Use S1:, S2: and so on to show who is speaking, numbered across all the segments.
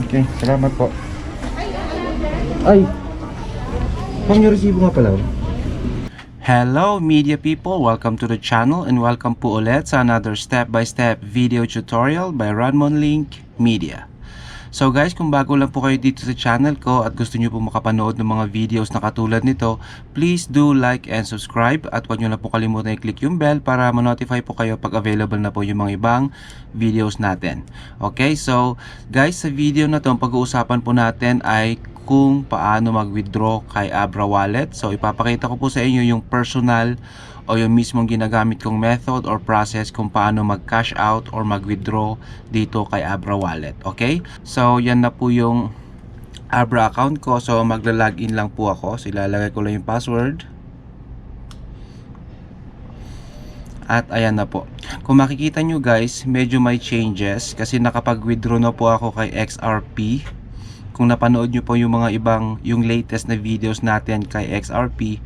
S1: Okay, salamat po. Ay! Ma'am, yung resibo nga pala.
S2: Hello media people, welcome to the channel and welcome po ulit sa another step-by-step video tutorial by Ranmon Link Media. So guys, kung bago lang po kayo dito sa channel ko at gusto nyo po makapanood ng mga videos na katulad nito, please do like and subscribe at huwag nyo na po kalimutan i-click yung bell para ma-notify po kayo pag available na po yung mga ibang videos natin. Okay, so guys, sa video na to, ang pag-uusapan po natin ay kung paano mag-withdraw kay ABRA wallet. So ipapakita ko po sa inyo yung personal o yung mismong ginagamit kong method or process kung paano mag-cash out or mag-withdraw dito kay ABRA wallet. Okay? So yan na po yung ABRA account ko. So magla-login lang po ako. So ilalagay ko lang yung password. At ayan na po. Kung makikita nyo guys, medyo may changes kasi nakapag-withdraw na po ako kay XRP. Kung napanood nyo po yung mga ibang, yung latest na videos natin kay XRP,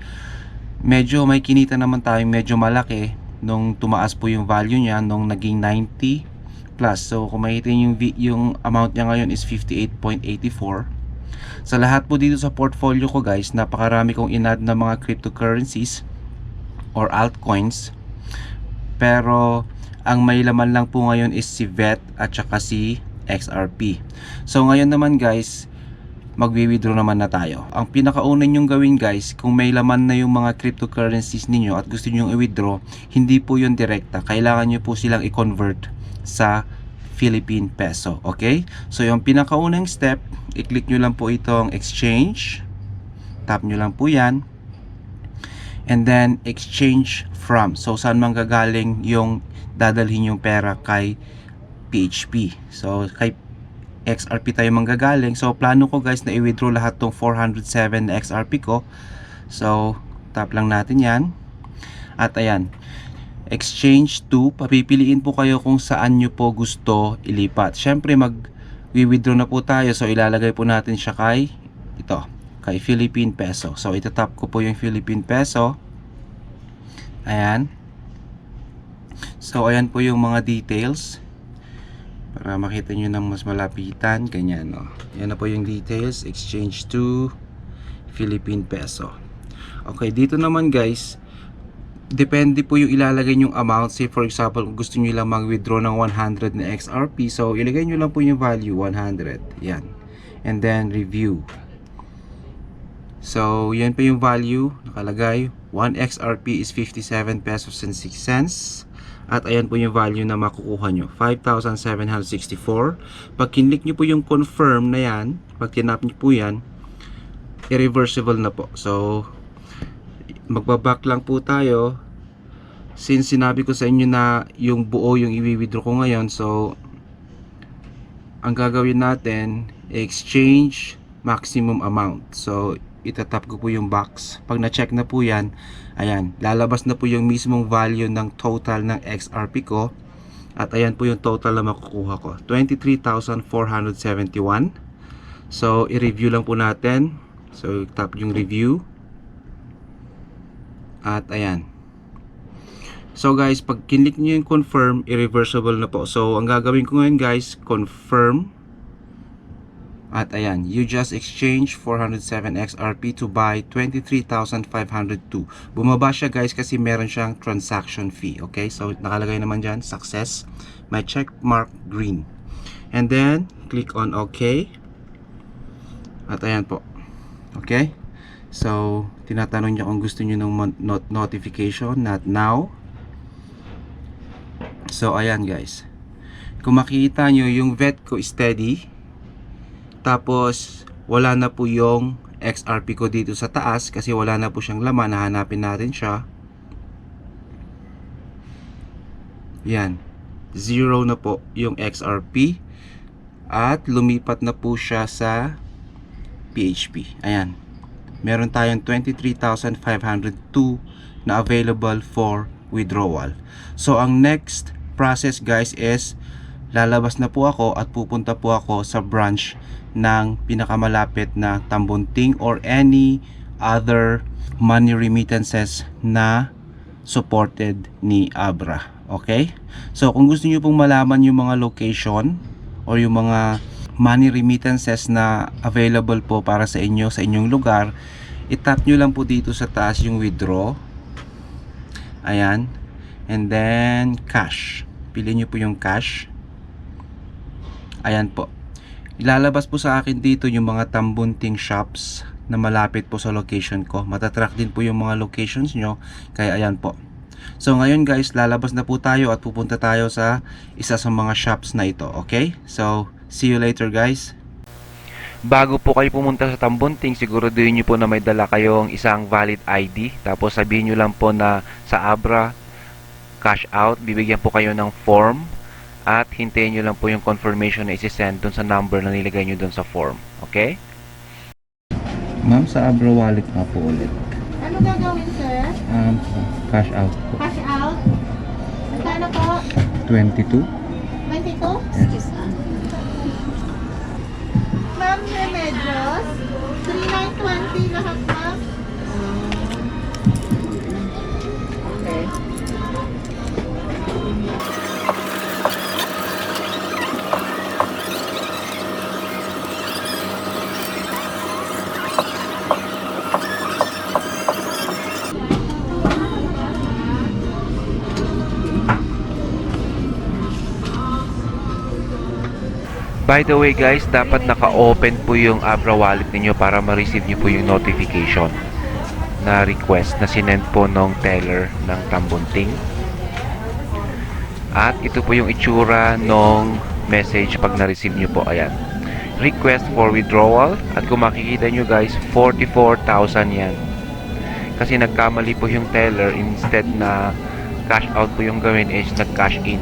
S2: medyo may kinita naman tayo, medyo malaki nung tumaas po yung value niya nung naging 90 plus. So kung makikita yung amount niya ngayon is 58.84. Sa lahat po dito sa portfolio ko guys, napakarami kong in-add na mga cryptocurrencies or altcoins. Pero ang may laman lang po ngayon is si VET at saka si XRP. So ngayon naman guys, magwi-withdraw naman na tayo. Ang pinakauna nyong gawin guys, kung may laman na yung mga cryptocurrencies ninyo at gusto nyong i-withdraw, hindi po yun direkta. Kailangan nyo po silang i-convert sa Philippine peso. Okay? So yung pinakaunang step, i-click nyo lang po itong exchange. Tap nyo lang po yan. And then exchange from. So saan manggagaling yung dadalhin yung pera kay PHP. So kay XRP tayo manggagaling. So plano ko guys na i-withdraw lahat tong 407 na XRP ko. So tap lang natin yan. At ayan, exchange to, papipiliin po kayo kung saan nyo po gusto ilipat. Syempre mag-withdraw na po tayo. So ilalagay po natin siya kay kay Philippine peso. So itatap ko po yung Philippine peso. Ayan. So ayan po yung mga details para makita nyo ng mas malapitan. Ganyan, no? Yan na po yung details. Exchange to Philippine peso. Okay, dito naman guys, depende po yung ilalagay yung amount. Say for example, kung gusto nyo lang mag-withdraw ng 100 na XRP, so ilagay nyo lang po yung value 100. Yan. And then review. So yan po yung value nakalagay. 1 XRP is 57 pesos and 6 cents. At ayan po yung value na makukuha nyo, 5,764. Pag kinlik nyo po yung confirm na yan, pag tinap nyo po yan, irreversible na po. So magbaback lang po tayo. Since sinabi ko sa inyo na yung buo yung i-withdraw ko ngayon, so ang gagawin natin, exchange maximum amount. So itatap ko po yung box. Pag na-check na po yan, ayan, lalabas na po yung mismong value ng total ng XRP ko. At ayan po yung total na makukuha ko, 23,471. So i-review lang po natin. So tap yung review. At ayan. So guys, pag kinlik nyo yung confirm, irreversible na po. So ang gagawin ko ngayon guys, confirm. At ayan, you just exchange 407 XRP to buy 23,502. Bumaba siya guys kasi meron siyang transaction fee. Okay, so nakalagay naman dyan, success. May check mark green. And then, click on OK. At ayan po. Okay, so tinatanong niya kung gusto niyo ng notification, not now. So ayan guys, kung makikita nyo yung VET ko steady. Tapos wala na po yung XRP ko dito sa taas kasi wala na po siyang laman. Hahanapin natin siya. Yan, 0 na po yung XRP. At lumipat na po siya sa PHP. Ayan, meron tayong 23,502 na available for withdrawal. So ang next process guys is lalabas na po ako at pupunta po ako sa branch ng pinakamalapit na tambunting or any other money remittances na supported ni ABRA. Okay? So kung gusto niyo pong malaman yung mga location or yung mga money remittances na available po para sa inyo sa inyong lugar, i-tap nyo lang po dito sa taas yung withdraw. Ayan. And then cash. Pili nyo po yung cash. Ayan po. Ilalabas po sa akin dito yung mga tambunting shops na malapit po sa location ko. Matatrack din po yung mga locations nyo. Kaya ayan po. So ngayon guys, lalabas na po tayo at pupunta tayo sa isa sa mga shops na ito. Okay? So, see you later guys. Bago po kayo pumunta sa tambunting, siguraduhin nyo po na may dala kayong isang valid ID. Tapos sabihin nyo lang po na sa ABRA, cash out. Bibigyan po kayo ng form. At hintayin nyo lang po yung confirmation na isi-send dun sa number na nilagay nyo dun sa form. Okay? Ma'am, sa ABRA wallet nga po ulit.
S3: Ano gagawin, sir?
S2: Cash out po.
S3: Cash out? Magkano po?
S2: 22?
S3: 22?
S2: Yes.
S3: Ma'am, remedios? 3,920 lahat, ma'am? Okay.
S2: By the way guys, dapat naka-open po yung ABRA wallet ninyo para ma-receive nyo po yung notification na request na sinend po ng teller ng tambunting. At ito po yung itsura ng message pag na-receive nyo po. Ayan. Request for withdrawal. At kung makikita nyo guys, 44,000 yan. Kasi nagkamali po yung teller, instead na cash out po yung gawin is nag-cash in.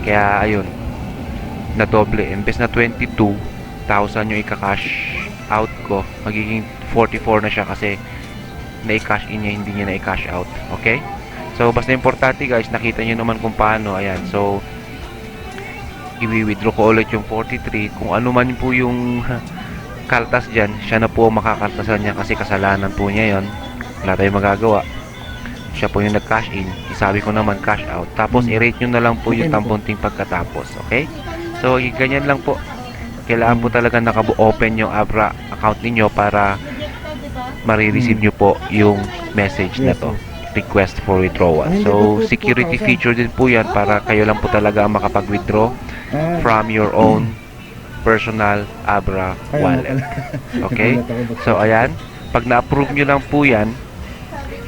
S2: Kaya ayun, na doble. Imbes na 22,000 yung ika-cash out ko, magiging 44 na siya kasi na-cash in niya, hindi niya na-cash out. Okay? So, basta importante guys, nakita niyo naman kung paano. Ayan. So, i-withdraw ko ulit yung 43. Kung ano man po yung kaltas dyan, siya na po makakaltasan niya kasi kasalanan po niya yon. Wala tayong magagawa. Siya po yung nag-cash in. Isabi ko naman cash out. Tapos, i-rate nyo na lang po yung tambunting pagkatapos. Okay? So, ganyan lang po. Kailangan po talaga naka-open yung ABRA account niyo para marireceive nyo po yung message na to. Request for withdrawal. So, security feature din po yan para kayo lang po talaga ang makapag-withdraw from your own personal ABRA wallet. Okay? So, ayan. Pag na-approve nyo lang po yan,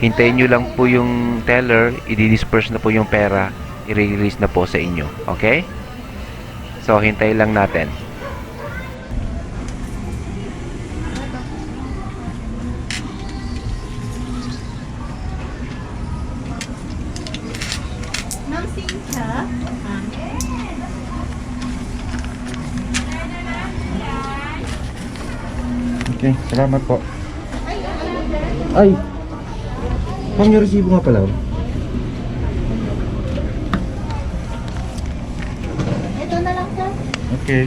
S2: hintayin nyo lang po yung teller, i-disperse na po yung pera, i-release na po sa inyo. Okay? So, hintay lang natin.
S3: Ma'am, Cynthia?
S1: Okay, salamat po. Ay! Ma'am, yung resibo nga pala.
S3: Ito na lang, sir.
S1: Okay.